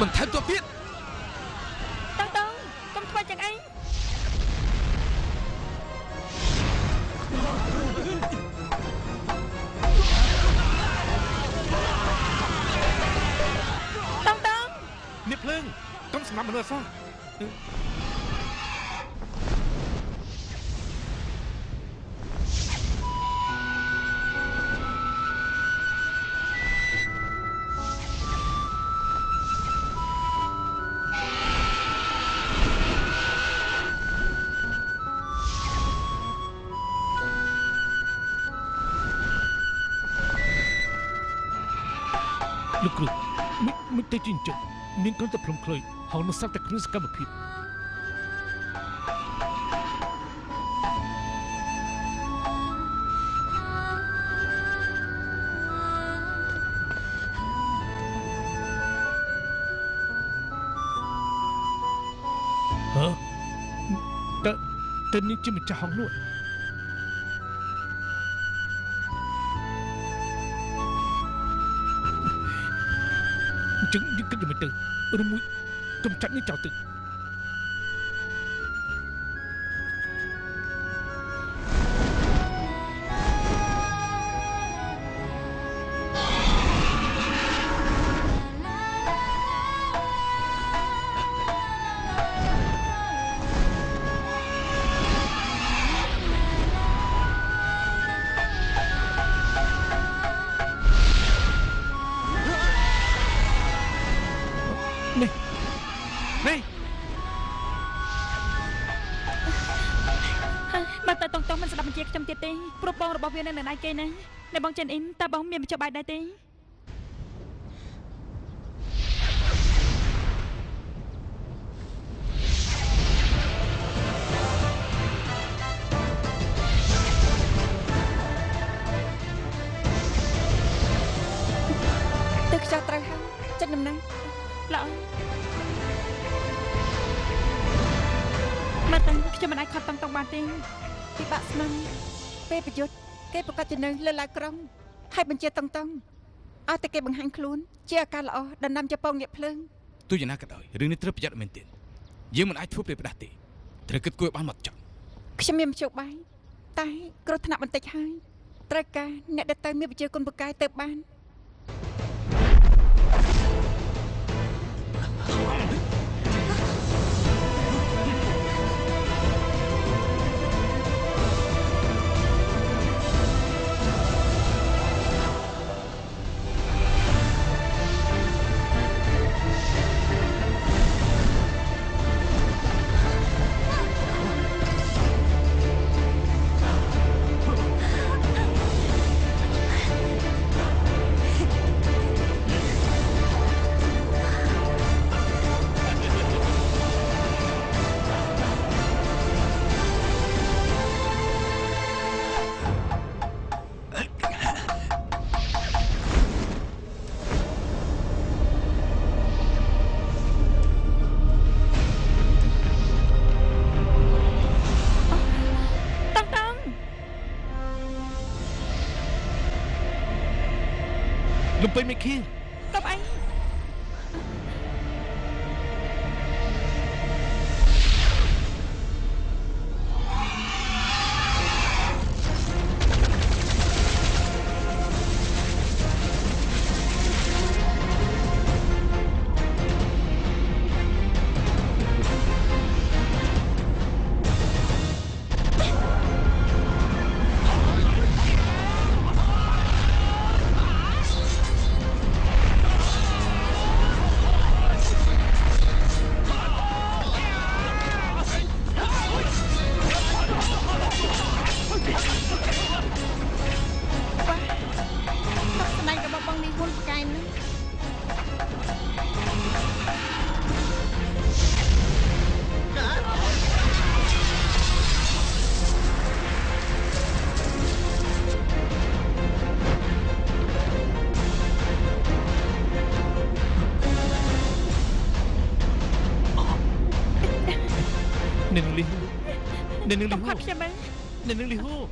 បន្ថែមตัวទៀតតើកុំធ្វើចឹងអីនេះភ្លើងកុំសម្រាប់មនុស្សអសោះលោកគ្រូមិនទៅជិញ្ជិតមានគ្រាន់តែព្រមខ្លុយហៅនោះសត្វតែគ្មានសកម្មភាពហ៎តើនេះជាម្ចាស់ហងនោះចឹងយើងគិតទៅទៅឬមួយកុំចាត់នេះចោលទឹកខ្ញុំទៀតទេព្រោះបងរបស់វានៅណៃគេណានៅបងចិនអ៊ីនតើបងមានបញ្ចុះបាយដែរទេទឹកខ្យល់ត្រូវហើយចិត្តដំណឹងល្អមកតាខ្ញុំមិនអាចខត់តង់បានទេពិបាកស្មានពេលប្រយុទ្ធគេប្រកាសជានៅលើឡាវក្រុងហើយបញ្ជាតង់ឲ្យតែគេបង្ហាញខ្លួនជាអាការល្អដណ្ដើមជប៉ុនញាក់ភ្លើងទោះយ៉ាងណាក៏ដោយរឿងនេះត្រូវប្រយ័ត្នមែនទែនយើងមិនអាចធ្វើព្រាយផ្ដាស់ទេត្រូវគិតគួរឲ្យបានមកចង់ខ្ញុំមានមជ្ឈបាយតែគ្រោះថ្នាក់បន្តិចហើយត្រូវការអ្នកដែលទៅមានវិជ្ជាគុណពូកែទៅបានលំពេញមិនខៀងតបអីNên nâng lihu Nên nâng lihu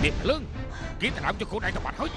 Điệp lưng Kiến ta làm cho cô này tao bạch hết.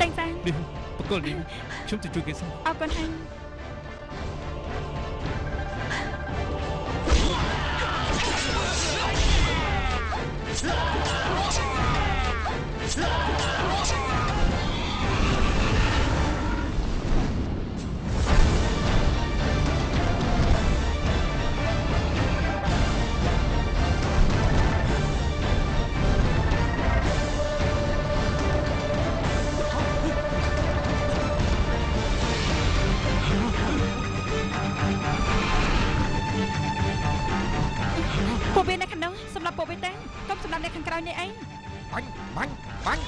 Tang Sang នេះបកគលនេះខ្ញុំទៅជួយគេសិន អរគុណហើយ ពួកវានៅខាងនោះសម្រាប់ពួកវាទៅកុំសម្រាប់នៅខាងក្រោយនេះឯង Bắn bắn bắn.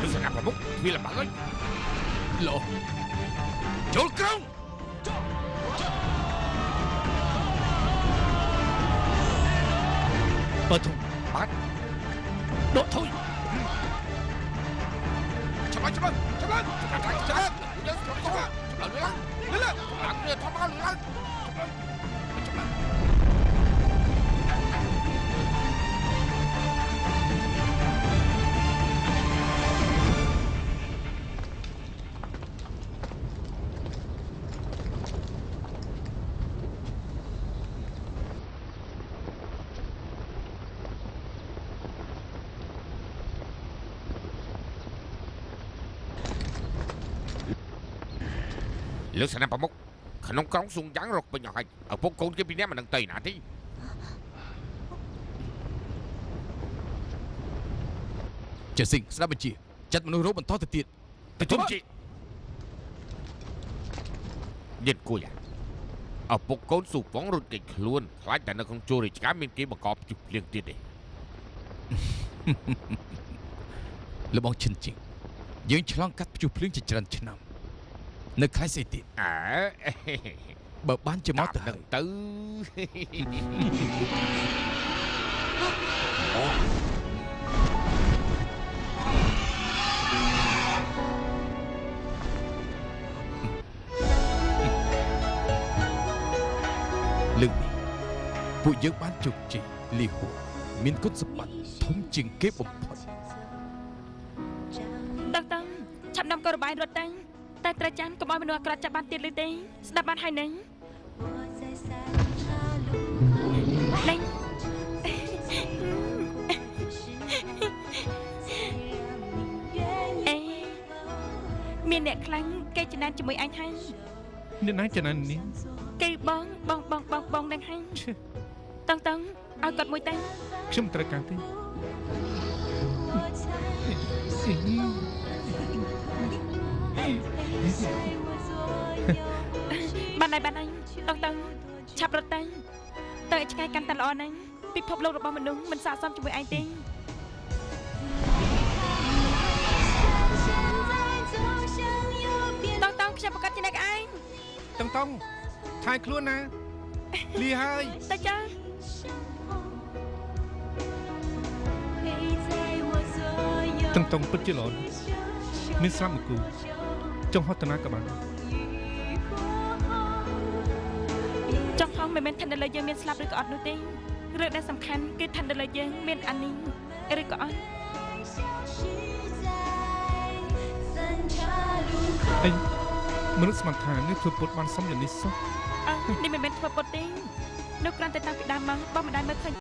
Đừng sẽ nằm vào bút vì là bạn ấy. Lộ Chỗ công. បើធំ Bắn. ដកថយ Chậm lên, chậm lên, chậm lên, chậm lên, chậm lên, chậm lên, chậm lên, chậm lên, lên lên, làm người thoát máu lên, chậm lên. Lửa sẽ nằm vào mốc khả năng cóng xuống dáng rột bên nhỏ hành ở phố côn cái bên mà đừng tây nã tí. ជាសិងស្ដាប់បញ្ជាចាត់មនុស្សរោបន្តទៅទៀត Tôi chúng chị. Nhìn cô à ở phố côn sụp vóng rụt kịch luôn khái tại nó không chua thì cá bên kia mà có chụp liên tiếp đi. របស់ឈិនជាងយើងឆ្លងកាត់ព្យុះភ្លើងជាច្រើនឆ្នាំនៅខែស្អីទៀត À បើបានជាមកទៅហើយ ទៅ លើកនេះពួកយើងបានជោគជ័យលីហួរមានគុណសម្បត្តិធំជាងគេបំផុត តឹងតឹងឆាប់នាំកូនរបាយរត់ទៅតែត្រូវចាំកុំឲ្យមនុស្សអាក្រក់ចាប់បានទៀតលើទេស្ដាប់បានហើយនឹងលេងអេមានអ្នកខ្លាំងគេចំណានជាមួយអញហើយ អ្នកណាចំណាននេះ គេបងនឹងហើយតឹងតឹងឲ្យគាត់មួយទៅ ខ្ញុំត្រូវការទេ បានហើយតឹងតឹងឆាប់រត់ទៅទៅឲ្យឆ្ងាយកាន់តែល្អណាស់ពិភពលោករបស់មនុស្សមិនស័ក្តិសមជាមួយឯងទេ តង់ខ្ញុំប្រកាសជាអ្នកឯង តង់ថៃខ្លួនណាលីហើយ ទៅចា តង់ពិតជាល្អមានស្រាប់មួយគូចង់ហត់តាណាក៏បាន ចង់ហងមិនមែនឋានៈលើយើងមានស្លាប់ឬក៏អត់នោះទេរឿងដែលសំខាន់គឺឋានៈលើយើងមានអានីឬក៏អត់ អីមនុស្សស្មានថានេះធ្វើពុតបានសមយ៉ាងនេះសោះ នេះមិនមែនធ្វើពុតទេនោះគ្រាន់តែតាំងពីដើមមកបងមិនដែលមើលឃើញ